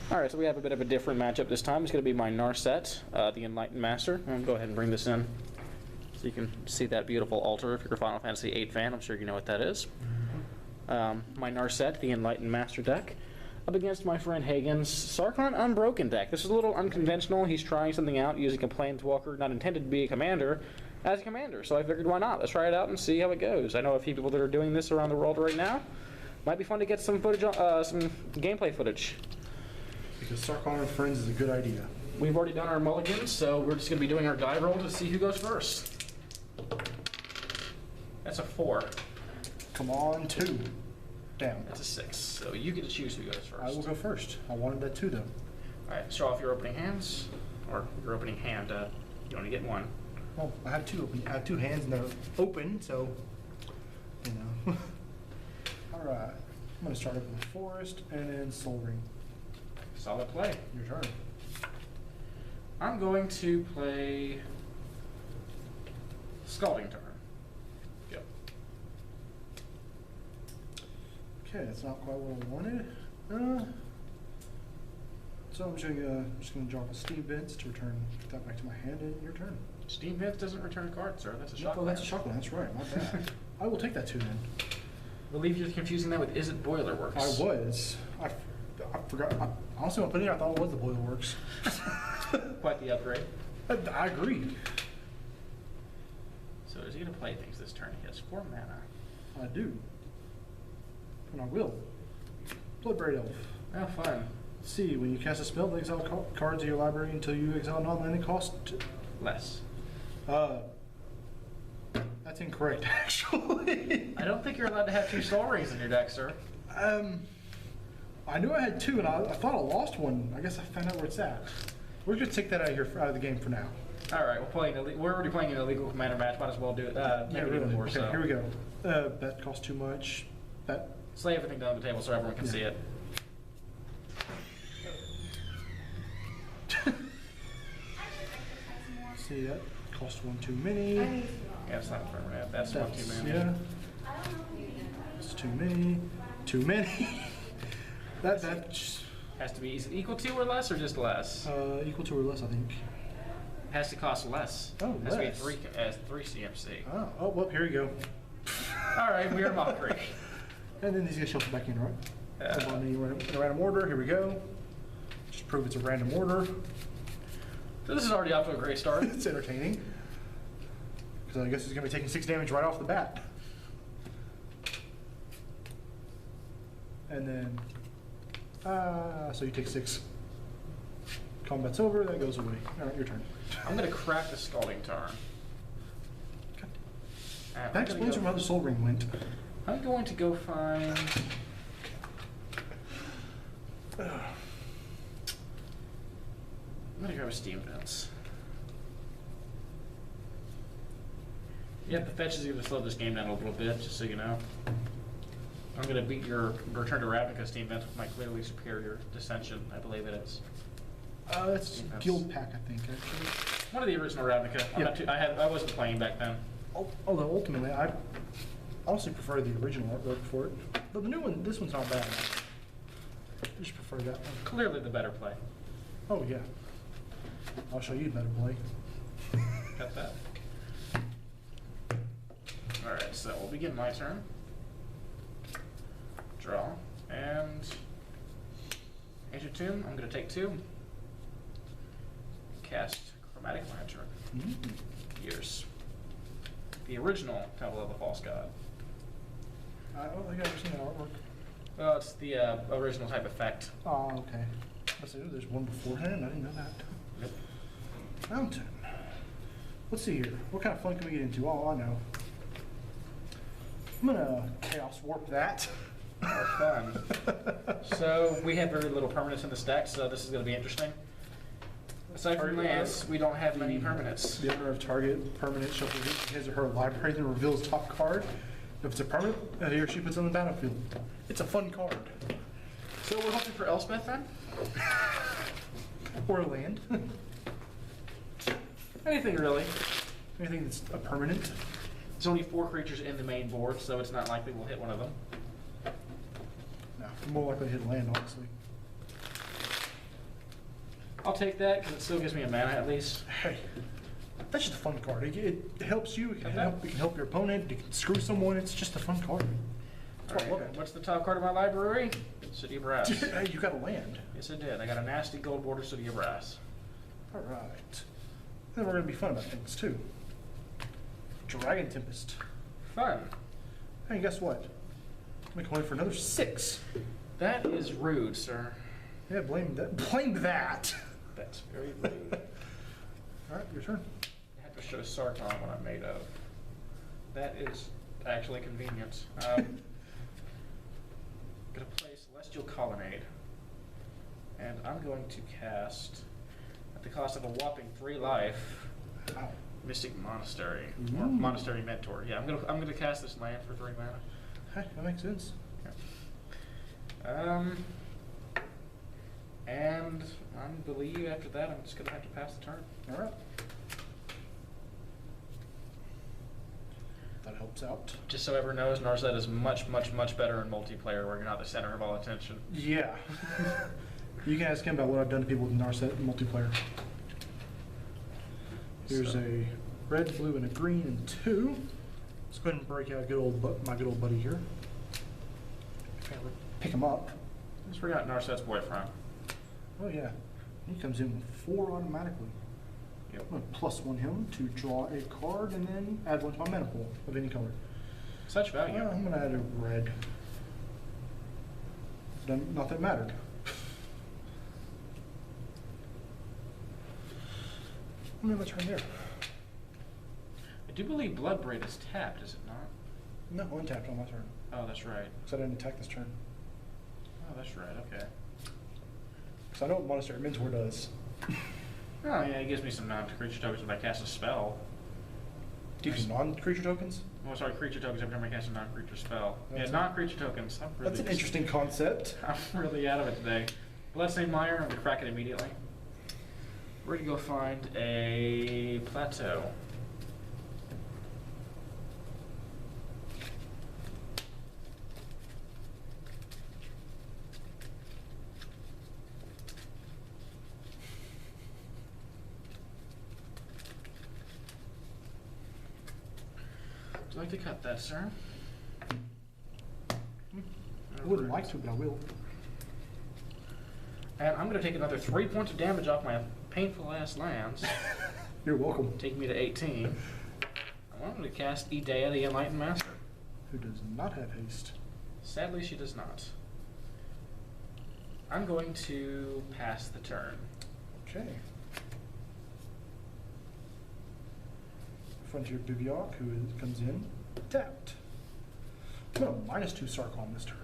Alright, so we have a bit of a different matchup this time. It's going to be my Narset, the Enlightened Master. I'll go ahead and bring this in so you can see that beautiful altar. If you're a Final Fantasy VIII fan, I'm sure you know what that is. My Narset, the Enlightened Master deck, up against my friend Hagen's Sarkhan Unbroken deck. This is a little unconventional. He's trying something out using a Planeswalker not intended to be a commander as a commander, so I figured why not? Let's try it out and see how it goes. I know a few people that are doing this around the world right now. Might be fun to get some footage, some gameplay footage. Because Sarkhan and Friends is a good idea. We've already done our mulligans, so we're just going to be doing our die roll to see who goes first. That's a 4. Come on, 2. Down. That's a 6. So you get to choose who goes first. I will go first. I wanted that 2 though. Alright, show off your opening hands. Or your opening hand. You only get 1. Well, I have 2 open. I have 2 hands and they're open, so you know. Alright. I'm gonna start off with Forest and then Soul Ring. Solid play. Your turn. I'm going to play Scalding Turn. Go. Okay, that's not quite what I wanted. So I'm just gonna drop a Steam Vents to return that back to my hand, and your turn. Steam Vents doesn't return a card, sir. That's a shock. Oh, that's a shock one. That's right. My bad. I will take that 2 then. I believe you're confusing that with Is It Boilerworks? I was. I forgot. Honestly, when I put it in, I thought it was the Boilerworks. Quite the upgrade. I agree. So is he going to play things this turn? He has 4 mana. I do. And I will. Bloodbraid Elf. Oh, fun. Let's see, when you cast a spell, exile cards in your library until you exile non-landing cost. Less. That's incorrect, actually. I don't think you're allowed to have 2 Soul Rings in your deck, sir. I knew I had 2, and I thought I lost one. I guess I found out where it's at. We're gonna take that out of the game for now. All right, we're already playing an illegal commander match. Might as well do it. Yeah, really. More, Okay, so. here we go. That costs too much. That. Lay everything down on the table so everyone can see it. See, that costs 1 too many. Yeah, it's not permanent. That's 1 too many. Yeah. It's too many. Too many. that has to be. Is it equal to or less, or just less? Equal to or less, I think. Has to cost less. Oh, has less. to be 3 CMC. Oh, well, here we go. All right, Mirror Mockery. And then these guys shuffle back in, right? In a random order. Here we go. Just prove it's a random order. So this is already off to a great start. It's entertaining. Because I guess he's going to be taking 6 damage right off the bat. And then, so you take 6. Combat's over, that goes away. All right, your turn. I'm going to crack the Scalding Turn. That explains where the Soul Ring went. I'm going to go find... I'm going to grab a Steam Vents. Yep, the fetch is going to slow this game down a little bit, just so you know. I'm going to beat your Return to Ravnica Steam Vents with my clearly superior Dissension, I believe it is. That's Guild Pack, I think, actually. One of the original Ravnica. I wasn't playing back then. Although ultimately, I honestly prefer the original artwork for it. But the new one, this one's not bad. I just prefer that one. Clearly the better play. Oh, yeah. I'll show you a better play. Got that. Alright, so we'll begin my turn. Draw. And Ancient Tomb, I'm going to take 2. Cast Chromatic Lantern. Years. The original Temple of the False God. I don't think I've ever seen that artwork. Well, it's the original type effect. Oh, okay. There's one beforehand. I didn't know that. Yep. Mountain. Let's see here. What kind of fun can we get into? Oh, I know. I'm gonna Chaos Warp that. That's fun. So we have very little permanence in this deck, so this is going to be interesting. Aside from lands, we don't have many permanents. The owner of target permanent shuffles his or her library and reveals top card. If it's a permanent, he or she puts it on the battlefield. It's a fun card. So we're hoping for Elspeth then? Or a land. Anything really. Anything that's a permanent. There's only 4 creatures in the main board, so it's not likely we'll hit one of them. No, more likely to hit land, honestly. I'll take that because it still gives me a mana at least. Hey, that's just a fun card. It helps you. It can Okay. help your opponent. You can screw someone. It's just a fun card. That's why I love Alright, it. what's the top card of my library? City of Brass. Hey, you got a land. Yes, I did. I got a nasty gold border City of Brass. All right. Then we're gonna be fun about things too. Dragon Tempest. Fun. Hey, guess what? I'm going for another 6. That is rude, sir. Yeah, blame that. Blame that. That's very rude. All right, your turn. I have to show Sarkhan what I'm made of. That is actually convenient. Gonna play Celestial Colonnade. And I'm going to cast, at the cost of a whopping 3 life, Wow. Mystic Monastery. Or Ooh. Monastery Mentor. Yeah, I'm gonna cast this land for 3 mana. Hey, that makes sense. And I believe after that I'm just gonna have to pass the turn. All right. That helps out. Just so everyone knows, Narset is much, much, much better in multiplayer where you're not the center of all attention. Yeah. You can ask him about what I've done to people with Narset multiplayer. Here's So- a red, blue, and a green, and 2. Let's go ahead and break out my good old buddy here. Pick him up. Let's bring out Narset's boyfriend. Oh yeah, he comes in with 4 automatically. Yep. I'm gonna +1 him to draw a card and then add 1 to my mana pool of any color. Such value. I'm gonna add a red. Not that it mattered. I'm gonna turn there. I do believe Bloodbraid is tapped, is it not? No, untapped on my turn. Oh, that's right. Because I didn't attack this turn. Oh, that's right. Okay. Because I know what Monastery Mentor does. Oh, yeah, it gives me some non-creature tokens when I cast a spell. Gives you non-creature tokens? Oh, sorry, creature tokens every time I cast a non-creature spell. That's Yeah, non-creature tokens. That's an interesting concept. I'm really out of it today. Bloodstained Mire, I'm going to crack it immediately. We're going to go find a plateau. Would you like to cut that, sir? I wouldn't like to, but I will. And I'm going to take another 3 points of damage off my painful ass lands, You're welcome. taking me to 18. I'm going to cast Idea, the Enlightened Master. Who does not have haste? Sadly, she does not. I'm going to pass the turn. Okay. Frontier Bibliarch, who comes in tapped. I'm going to -2 Sarkhan this turn.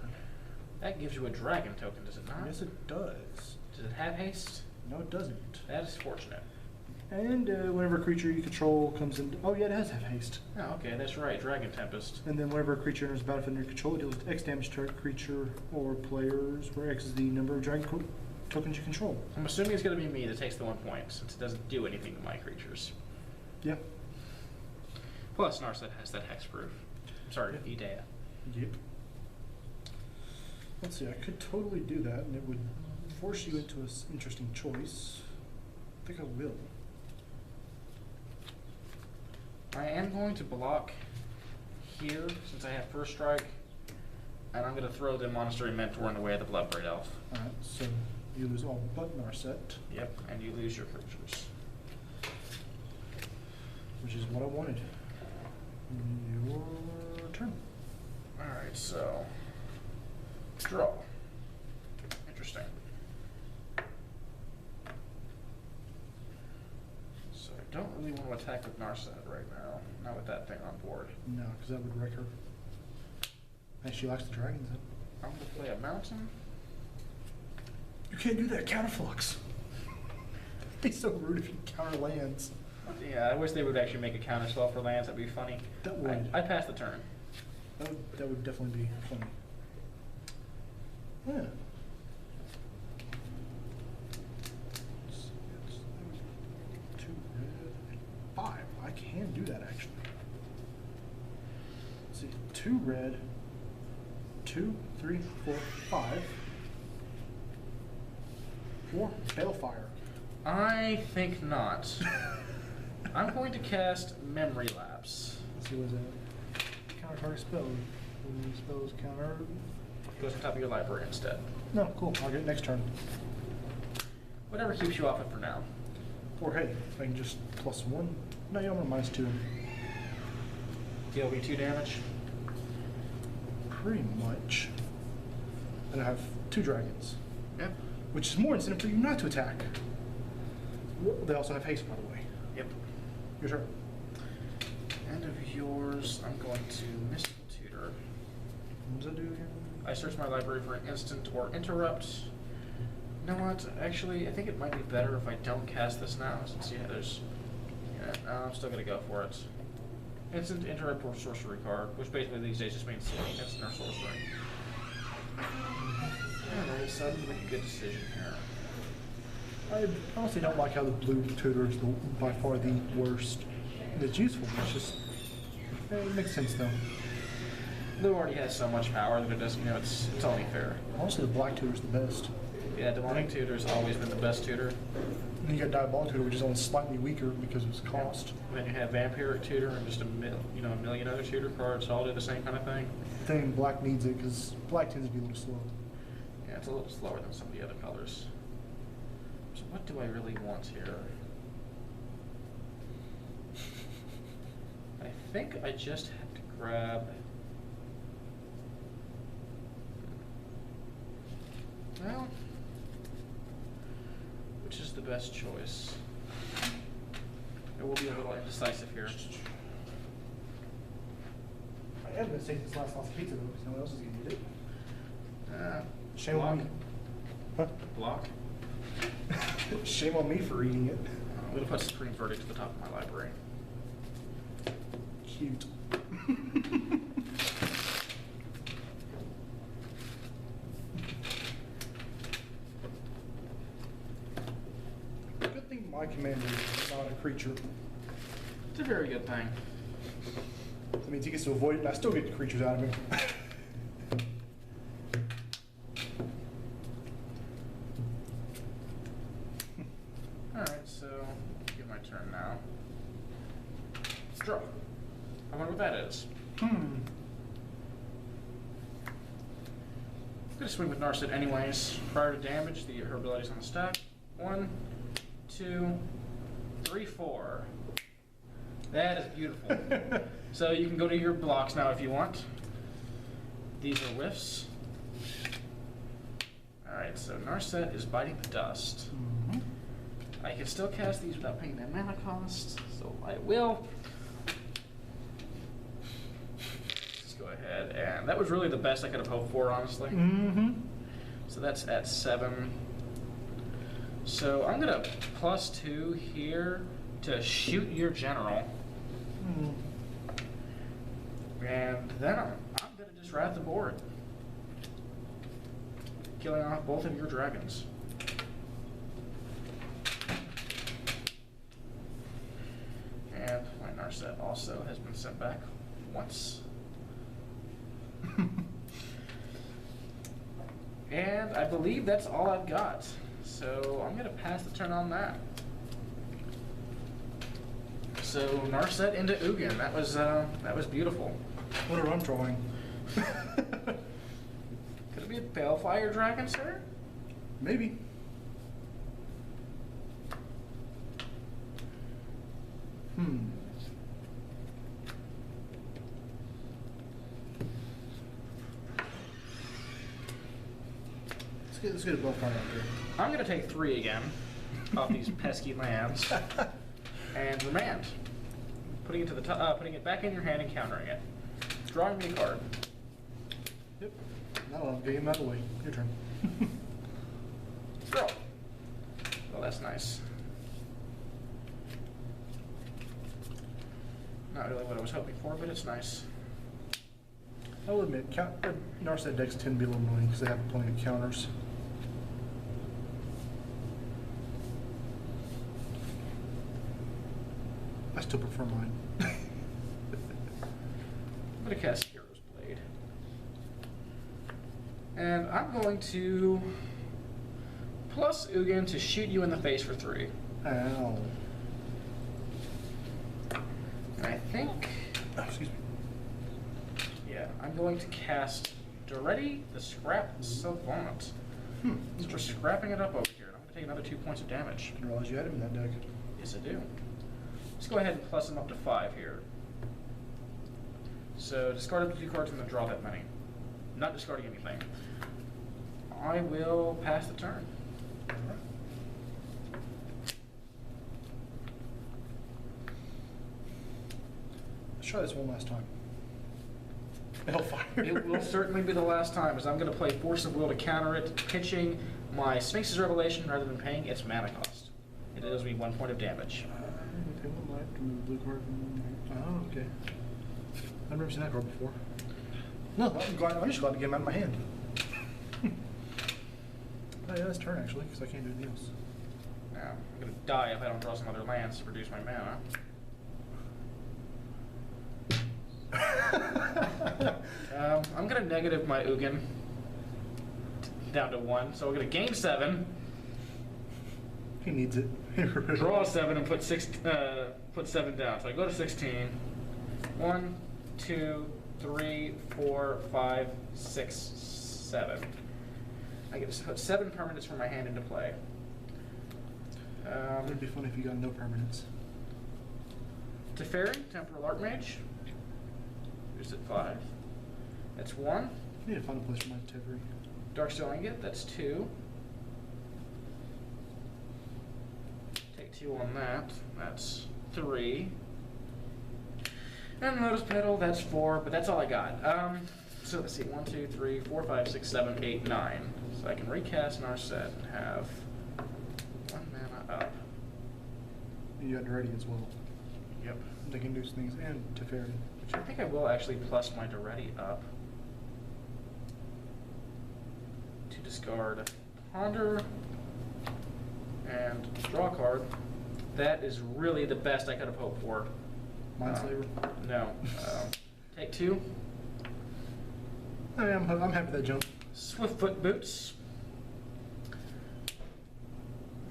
That gives you a dragon token, does it not? Yes, it does. Does it have haste? No, it doesn't. That is fortunate. And whenever a creature you control comes in... Oh, yeah, it does have haste. Oh, okay, that's right. Dragon Tempest. And then whenever a creature enters the battlefield under your control, it deals X damage to a creature or players, where X is the number of dragon tokens you control. I'm assuming it's going to be me that takes the 1 point, since it doesn't do anything to my creatures. Yeah. Plus, Narset has that hexproof. I'm sorry, Idea. Yep. Let's see, I could totally do that, and it would force you into an interesting choice. I think I will. I am going to block here, since I have first strike, and I'm going to throw the Monastery Mentor in the way of the Bloodbraid Elf. Alright, so you lose all but Narset, Yep, and you lose your creatures. which is what I wanted. Your turn. Alright, so... Draw. Interesting. So I don't really want to attack with Narset right now. Not with that thing on board. No, because that would wreck her. And she likes the dragons. I'm going to play a mountain. You can't do that, counterflux. It'd be so rude if you counter lands. Yeah, I wish they would actually make a counter spell for lands. That'd be funny. That would. I pass the turn. That would definitely be funny. Yeah. It's 2 red and 5. I can do that actually. Let's see, 2 red, 2, 3, 4, 5. 4 Balefire. I think not. I'm going to cast Memory Lapse. Let's see what's that. Counter target spell. When spells counter. Goes on top of your library instead. No, cool. I'll get it next turn. Whatever keeps you off it for now. Or hey, if I can just +1. No, yeah, I'm gonna -2. Deal me 2 damage. Pretty much. And I have 2 dragons. Yep. Which is more incentive for you not to attack. They also have haste, by the way. Yep. Your turn. End of yours. I'm going to Mystical Tutor. What does that do again? I search my library for an instant or interrupt. You know what? Actually, I think it might be better if I don't cast this now, since there's. Yeah, no, I'm still gonna go for it. Instant, interrupt, or sorcery card, which basically these days just means instant or sorcery. Alright, so I'm gonna make a good decision here. I honestly don't like how the blue tutor is by far the worst. It's useful, but it's just. It makes sense though. Blue already has so much power that it doesn't, it's only fair. Honestly, the black tutor is the best. Yeah, demonic tutor's always been the best tutor. And then you got diabolic tutor, which is only slightly weaker because of its cost. And then you have vampiric tutor and just a million other tutor cards all do the same kind of thing. I think black needs it because black tends to be a little slow. Yeah, it's a little slower than some of the other colors. So what do I really want here? I think I just have to grab. Well, which is the best choice? It will be a little indecisive here. I am going to take this last pizza though because no one else is going to eat it. Shame block. on me. Huh? Block. Shame on me for eating it. I'm going to put Supreme Verdict to the top of my library. Cute. Good thing my commander is not a creature. It's a very good thing. That means he gets to avoid it, and I still get the creatures out of him. Alright, so get my turn now. Draw. I wonder what that is. I'm gonna swing with Narset anyways. Prior to damage, her ability's on the stack. 1, 2, 3, 4. That is beautiful. So you can go to your blocks now if you want. These are whiffs. Alright, so Narset is biting the dust. I can still cast these without paying that mana cost, so I will. Let's go ahead, and that was really the best I could have hoped for, honestly. So that's at 7. So I'm gonna +2 here to shoot your general. And then I'm gonna just rat the board. Killing off both of your dragons. And my Narset also has been sent back once. And I believe that's all I've got. So I'm gonna pass the turn on that. So Narset into Ugin. That was beautiful. What are I'm drawing? Could it be a Balefire Dragon, sir? Maybe. Let's get a Balefire out there. I'm gonna take 3 again off these pesky lands and remand, putting it to the putting it back in your hand and countering it, drawing me a card. Yep. No, get him out of the way. Your turn. Draw. Well, that's nice. Not really what I was hoping for, but it's nice. I'll admit, Narset decks tend to be a little annoying because they have plenty of counters. I still prefer mine. I'm gonna cast Hero's Blade. And I'm going to plus Ugin to shoot you in the face for 3. Ow. And I think, Oh, excuse me. yeah, I'm going to cast Duretti, the Scrap Savant. So we're scrapping it up over here. I'm going to take another 2 points of damage. Didn't realize you had him in that deck. Yes, I do. Let's go ahead and plus him up to 5 here. So discard up to 2 cards and then draw that many. Not discarding anything. I will pass the turn. Alright. Let's try this one last time. Hellfire. It will certainly be the last time, as I'm going to play Force of Will to counter it, pitching my Sphinx's Revelation rather than paying its mana cost. It deals me 1 point of damage. Okay, one life to move blue card. Oh, okay. I've never seen that card before. No, I'm just glad to get him out of my hand. Oh yeah, that's turn actually, because I can't do anything else. Now, I'm going to die if I don't draw some other lands to reduce my mana. I'm going to negative my Ugin down to 1, so we're going to gain 7. He needs it. Draw 7 and put 7 down. So I go to 16. 1, 2, 3, 4, 5, 6, 7. I get to put 7 permanents from my hand into play. It'd be funny if you got no permanents. Teferi, Temporal Archmage. Here's at 5. That's 1. I need to find a place for my Teferi. Darkstone Ingot, that's 2. Take 2 on that. That's 3. And Lotus Petal, that's 4, but that's all I got. So let's see, 1, 2, 3, 4, 5, 6, 7, 8, 9. So I can recast Narset and have 1 mana up. And you got ready as well. Yep. They can do things and Teferi. Which I think I will actually plus my Duretti up. To discard Ponder and draw a card. That is really the best I could have hoped for. Mindslaver? No. Take 2. I'm happy with that jump. Swiftfoot Boots.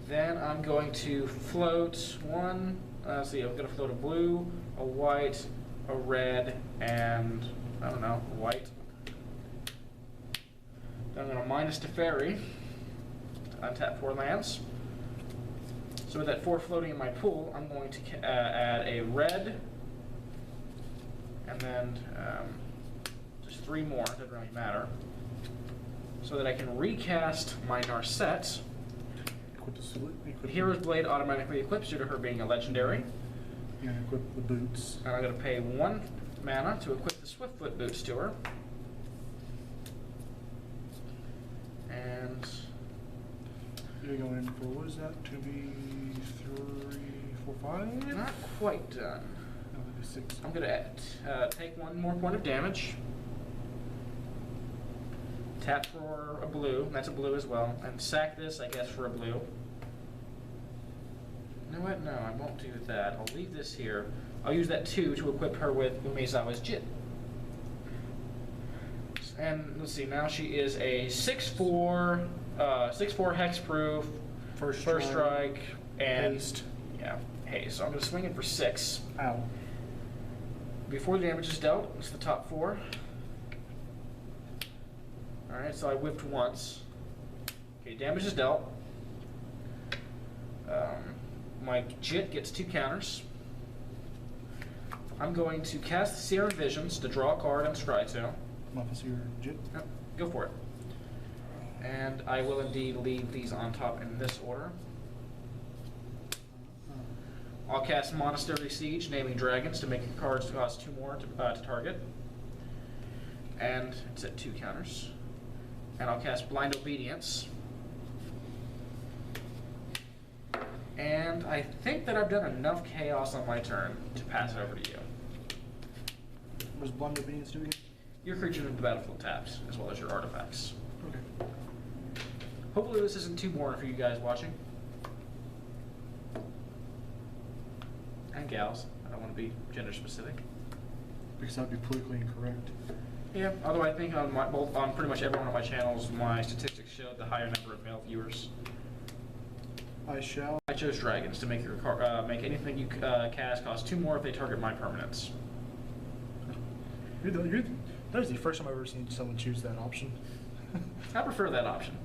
Then I'm going to float 1. Let's see, I'm going to float a blue, a white, a red, and I don't know, a white. Then I'm going to minus Teferi to untap 4 lands. So with that 4 floating in my pool, I'm going to add a red, and then just 3 more, doesn't really matter, so that I can recast my Narset. Hero's Blade automatically equips due to her being a legendary. Yeah, equip the boots. And I'm going to pay 1 mana to equip the Swiftfoot Boots to her. And you're going in for, what is that? 2B, 3, 4, 5? not quite done. No, that'd be 6. I'm going to take 1 more point of damage. Tap for a blue, that's a blue as well, and sack this, I guess, for a blue. You know what? No, I won't do that. I'll leave this here. I'll use that 2 to equip her with Umezawa's Jit. And let's see, now she is a 6/4 hexproof, first strike, and haste. Yeah, haste. So I'm going to swing it for 6. Ow. Before the damage is dealt, it's the top 4. Alright, so I whipped once. Okay, damage is dealt. My Jit gets 2 counters. I'm going to cast Serum Visions to draw a card and scry 2. Officer Jit. Yep, go for it. And I will indeed leave these on top in this order. I'll cast Monastery Siege, naming dragons, to make cards cost 2 more to target. And it's at 2 counters. And I'll cast Blind Obedience. And I think that I've done enough chaos on my turn to pass it over to you. What does Blind Obedience do again? Your creatures in the battlefield taps, as well as your artifacts. Okay. Hopefully this isn't too boring for you guys watching. And gals. I don't want to be gender specific. Because that would be politically incorrect. Yeah, although I think on pretty much every one of my channels, my statistics showed the higher number of male viewers. I shall. I chose dragons to make your make anything you cast cost 2 more if they target my permanents. That was the first time I've ever seen someone choose that option. I prefer that option.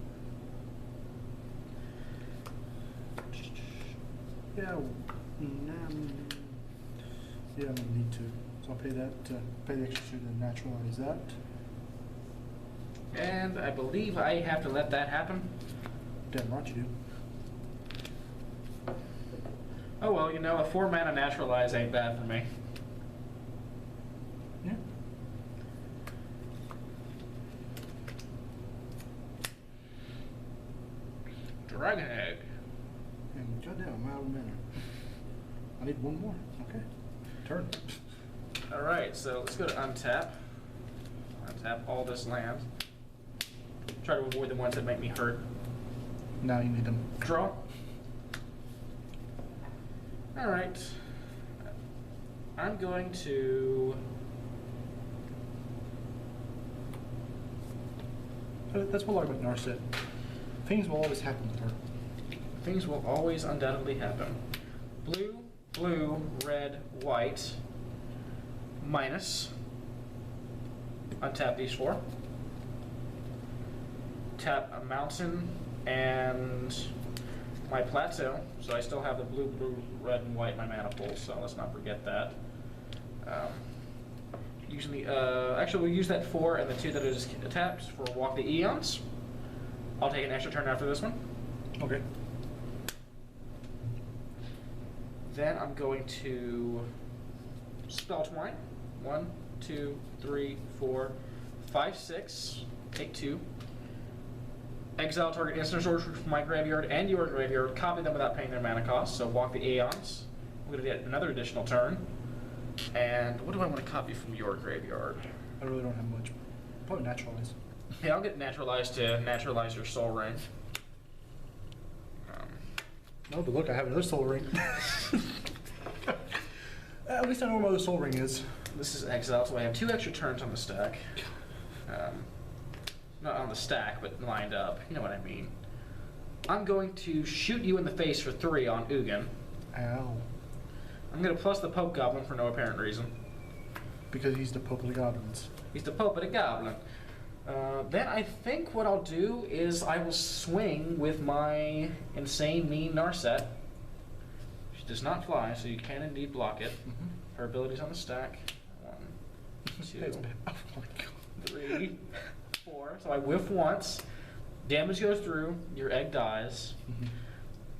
Yeah, yeah, I'm gonna need to. So I'll pay that. Pay the extra 2 to naturalize that. And I believe I have to let that happen. Damn right you do. Oh well, you know, a 4 mana naturalize ain't bad for me. Yeah. Dragon egg. And goddamn, I'm out of mana. I need 1 more. Okay. Turn. All right, so let's go to untap. Untap all this land. Try to avoid the ones that make me hurt. Now you need them. Draw. All right. I'm going to. That's what I like about Narset. Things will always happen with her. Things will always undoubtedly happen. Blue, blue, red, white. Minus. Untap these 4. Tap a mountain and my plateau. So I still have the blue, blue, red, and white in my mana pool, so let's not forget that. Using the, actually we'll use that 4 and the 2 that is tapped for Walk the Eons. I'll take an extra turn after this one. Okay. Then I'm going to Spell Twine. 1, 2, 3, 4, 5, 6. Take 2. Exile target instant sorcery from my graveyard and your graveyard. Copy them without paying their mana cost. So Walk the Aeons. I'm going to get another additional turn. And what do I want to copy from your graveyard? I really don't have much. Probably naturalize. Yeah, I'll get naturalized to naturalize your Soul Ring. No, but look, I have another soul ring. At least I know where the soul ring is. This is exile, so I have 2 extra turns on the stack. Not on the stack, but lined up. You know what I mean. I'm going to shoot you in the face for 3 on Ugin. Ow. I'm going to plus the Pope Goblin for no apparent reason. Because he's the Pope of the Goblins. He's the Pope of the Goblin. Then I think what I'll do is I will swing with my insane mean Narset. She does not fly, so you can indeed block it. Mm-hmm. Her ability's on the stack. 1, 2, Oh my god. 3, 4. So I whiff once. Damage goes through. Your egg dies. Mm-hmm.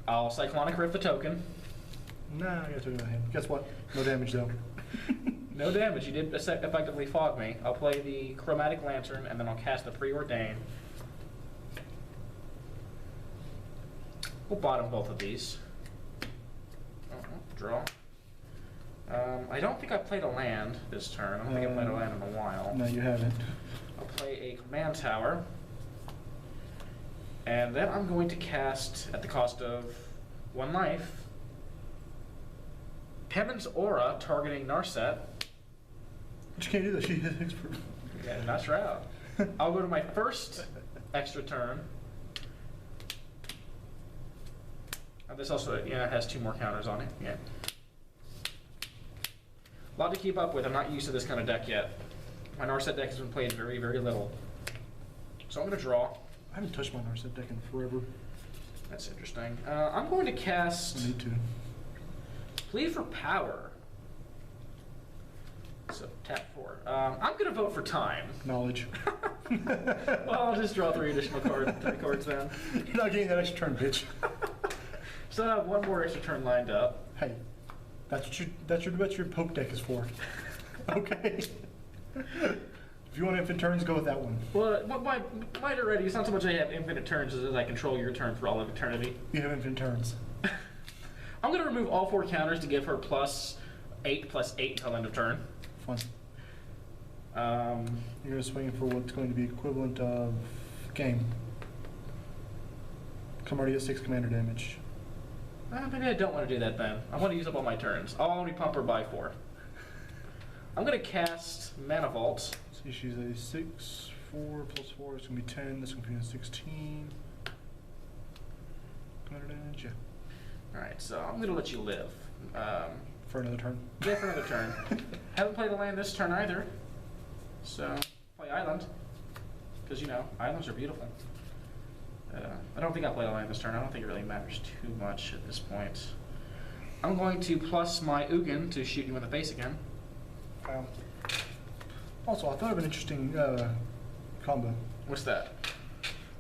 I'll Cyclonic Rift the token. Nah, I got to do my hand. Guess what? No damage though. No damage. You did effectively fog me. I'll play the Chromatic Lantern, and then I'll cast the Preordain. We'll bottom both of these. Draw. I don't think I played a land this turn. I don't think I played a land in a while. No, you haven't. I'll play a Command Tower. And then I'm going to cast, at the cost of 1 life, Pemin's Aura, targeting Narset. She can't do that. She is expert. Yeah, not Shroud. I'll go to my first extra turn. This also has 2 more counters on it. Yeah. A lot to keep up with. I'm not used to this kind of deck yet. My Narset deck has been played very, very little. So I'm going to draw. I haven't touched my Narset deck in forever. That's interesting. I'm going to cast... I need to. Plead for Power. So tap 4. I'm going to vote for time. Knowledge. Well, I'll just draw 3 additional cards then. You're not getting that extra turn, bitch. So I have 1 more extra turn lined up. Hey, that's what your Pope deck is for. Okay. If you want infinite turns, go with that one. Well, mine already. It's not so much I have infinite turns as I control your turn for all of eternity. You have infinite turns. I'm going to remove all 4 counters to give her +8/+8 until end of turn. Fun. You're going to swing for what's going to be equivalent of game. Come already at 6 commander damage. Maybe I don't want to do that then. I want to use up all my turns. I'll only pump her by 4. I'm going to cast Mana Vault. See, she's a 6, 4 plus 4. It's going to be 10. That's going to be a 16. Commander damage, yeah. Alright, so I'm going to let you live. For another turn. Yeah, for another turn. Haven't played a land this turn either. So, play Island. Because, you know, islands are beautiful. I don't think I'll play a land this turn. I don't think it really matters too much at this point. I'm going to plus my Ugin to shoot you in the face again. Also, I thought of an interesting combo What's that?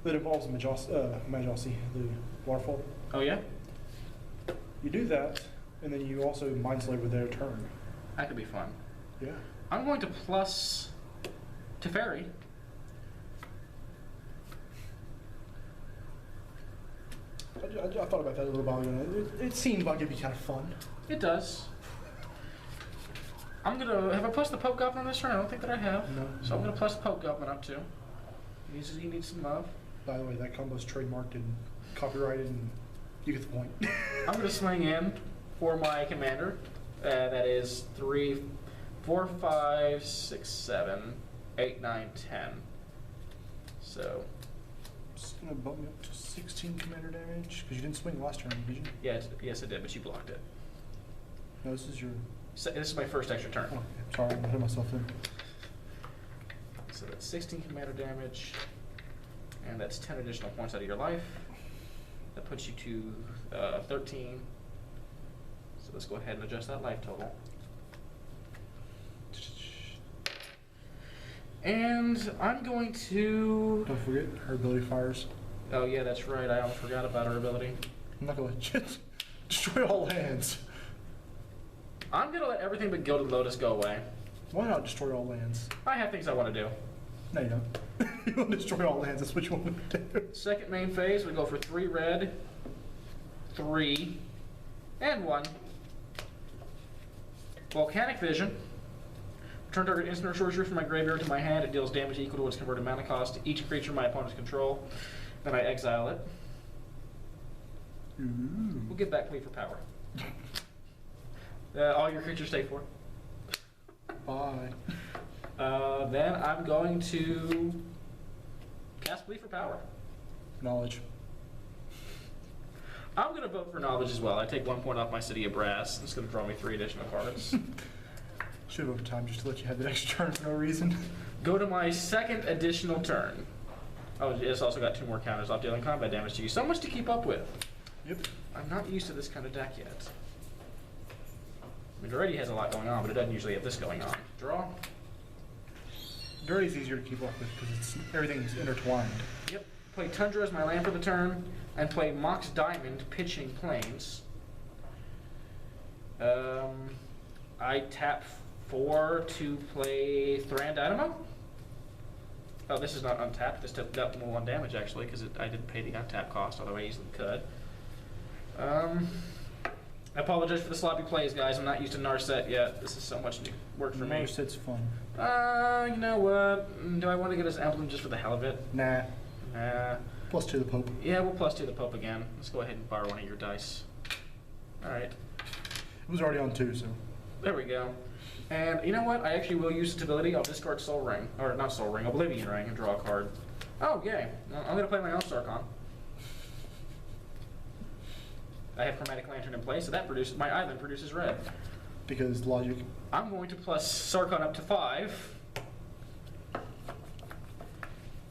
that involves Majossi, the waterfall. Oh, yeah? You do that, and then you also Mind Slaver their turn. That could be fun. Yeah. I'm going to plus Teferi. I thought about that a little while ago. It seemed like it'd be kind of fun. It does. I'm gonna have I plus the Pope Goblin this turn? I don't think that I have. No. So I'm gonna plus the Pope Goblin up too. He needs some love. By the way, that combo's trademarked and copyrighted, and you get the point. I'm gonna swing in for my commander. That is 3, 4, 5, 6, 7, 8, 9, 10. So It's gonna bump me up to 16 commander damage because you didn't swing last turn, did you? yeah, yes, I did, but you blocked it. No, this is your. So this is my first extra turn. Oh, okay. Sorry, I'm hitting myself in. So that's 16 commander damage, and that's 10 additional points out of your life. That puts you to 13. So let's go ahead and adjust that life total. And I'm going to... Don't forget her ability fires. Oh yeah, that's right. I almost forgot about her ability. I'm not gonna let you destroy all lands. I'm going to let everything but Gilded Lotus go away. Why not destroy all lands? I have things I want to do. No, you don't. You want to destroy all lands. That's what you want to do. Second main phase, we go for 3 red, 3, and 1. Volcanic Vision. Return target instant or sorcery from my graveyard to my hand. It deals damage equal to its converted mana cost to each creature my opponent's control. Then I exile it. Ooh. We'll give back Plea for Power. All your creatures stay 4. Bye. Then I'm going to cast Plea for Power. Knowledge. I'm going to vote for Knowledge as well. I take 1 point off my City of Brass. It's going to draw me 3 additional cards. Should have over time just to let you have the extra turn for no reason. Go to my second additional turn. Oh, it's also got 2 more counters off dealing combat damage to you. So much to keep up with. Yep. I'm not used to this kind of deck yet. I mean, it already has a lot going on, but it doesn't usually have this going on. Draw. Dirty's easier to keep up with because everything's intertwined. Yep. Play Tundra as my land for the turn, and play Mox Diamond pitching Plains. I tap 4 to play Thran Dynamo. Oh, this is not untapped. This took that 1 damage actually, because I didn't pay the untap cost, although I easily could. I apologize for the sloppy plays, guys. I'm not used to Narset yet. This is so much new work for me. Narset's fun. You know what? Do I want to get his emblem just for the hell of it? Nah. Nah. Plus 2 the Pope. Yeah, we'll plus 2 the Pope again. Let's go ahead and borrow one of your dice. Alright. It was already on 2, so. There we go. And you know what? I actually will use stability. I'll discard Soul Ring. Or not Soul Ring, Oblivion Ring, and draw a card. Oh, yay. I'm going to play my own Sarkhan. I have Chromatic Lantern in place, so that produces, my island produces red. Because logic. I'm going to plus Sarkhan up to 5.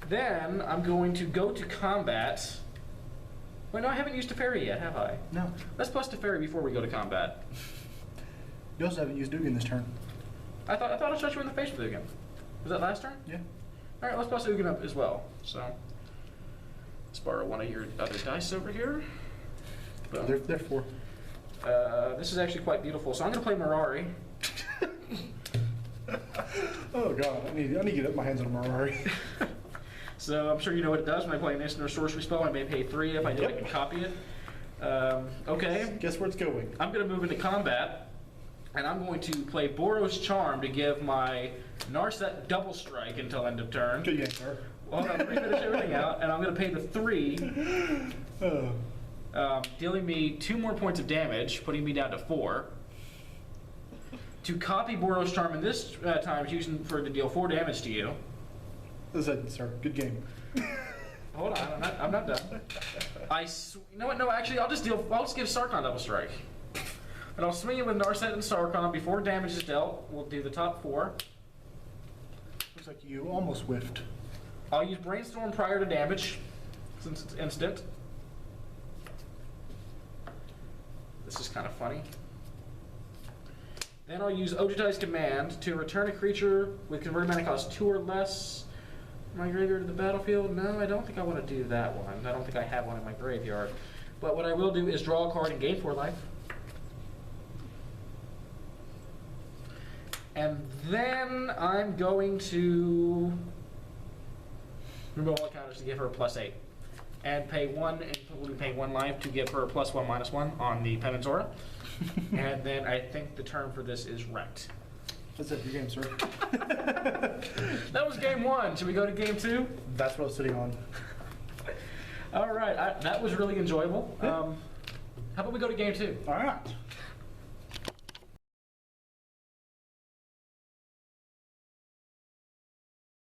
Then I'm going to go to combat. Wait, no, I haven't used Teferi yet, have I? No. Let's plus Teferi before we go to combat. You also haven't used Ugin this turn. I thought I shot you in the face with Ugin. Was that last turn? Yeah. All right, let's plus Ugin up as well. So let's borrow one of your other dice over here. Boom. They're 4. This is actually quite beautiful. So I'm going to play Mirari. Oh god, I need to get my hands on a Mirari. So I'm sure you know what it does when I play an instant or sorcery spell. I may pay 3. If I do, I can copy it. Okay. Guess where it's going. I'm going to move into combat, and I'm going to play Boros Charm to give my Narset double strike until end of turn. Good answer. Well, I'm going to finish everything out, and I'm going to pay the 3, dealing me 2 more points of damage, putting me down to 4. To copy Boros Charm in this time, using for to deal 4 damage to you. Listen, sir, good game. Hold on, I'm not done. You know what? No, actually, I'll just give Sarkhan double strike. And I'll swing it with Narset and Sarkhan before damage is dealt. We'll do the top 4. Looks like you almost whiffed. I'll use Brainstorm prior to damage, since it's instant. This is kind of funny. Then I'll use Ojutai's Command to return a creature with converted mana cost 2 or less from my graveyard to the battlefield. No, I don't think I want to do that one. I don't think I have one in my graveyard. But what I will do is draw a card and gain 4 life. And then I'm going to remove all counters to give her a +8. And pay 1, and probably pay 1 life to give her a +1/-1 on the Penance Aura. And then I think the term for this is wrecked. That's it for your game, sir. That was game 1. Should we go to game 2? That's what I was sitting on. All right, that was really enjoyable. Yeah. How about we go to game 2? All right.